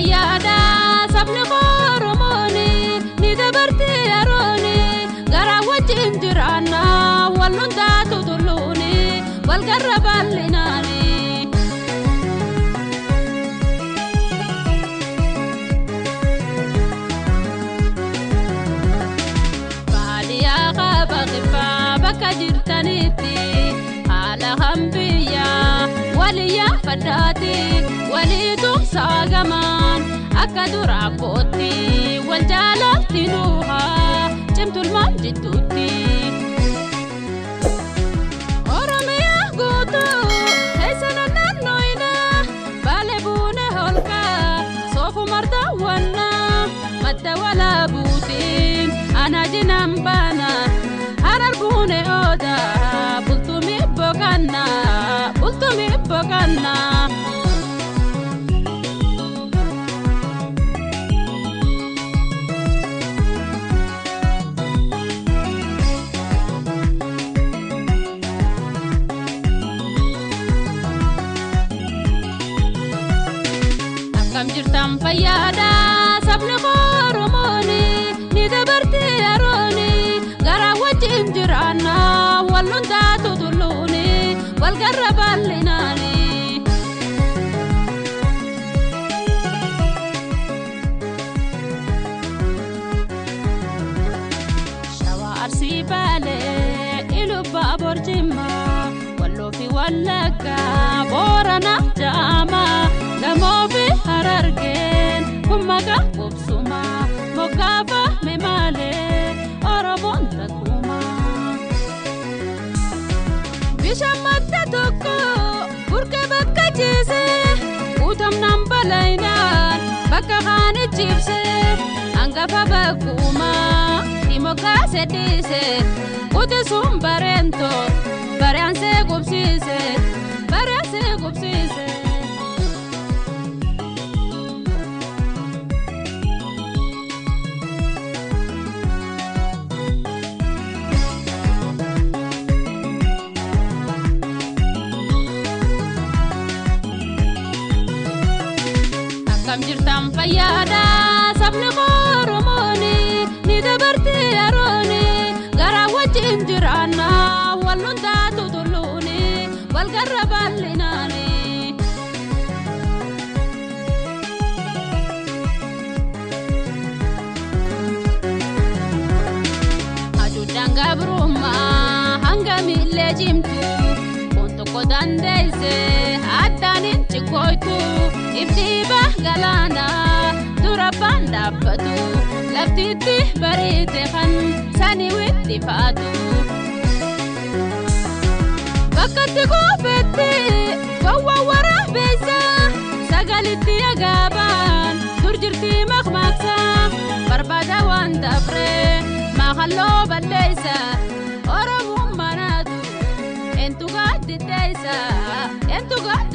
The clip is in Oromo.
fayyada sabni qoromoni ni dabarti aroni gara wajin jirana walunda tutuluni wal garraballinani badiya qabaqifa bakajirtaniti ala hambiya waliya fadati walitum sagaman akadura boti wal jalatinuha jimtul manjituti oromia gutu kaisana nanoina balebune holka sofu marda wana madda wala butin ana jinambana harar bune oda bultumi bogana Akam jirtam fayyada sabni qoromoni ni dabarti aroni gara wajin jirana walunda tutuluni wal garraballinani shawa arsi bale iluba borjima wallo fi wallaga borana jama gamo fi harargen kumaga kubsuma mokafa memale oromon takuma bishamata toko burke bakka jise utam nambalainan bakka khani chipse angafa bakuma timoka sedise ute sumbarento baranse gubsise Akam jirtam fayyada sabni qoromoni ni dabarti aroni gara wajin jirana walunda tutuluni wal garraballinani ajudanga bruma hangamille jimtu konto kodandeise atanin chikoitu ibtiba galana durabanda batu laftiti barite khan sani witti fatu bakati gofeti wawa wara beza sagaliti agaban turjirti makhmaksa barbada wanda bre mahallo balleisa oromum manadu entu gadi deisa entu gadi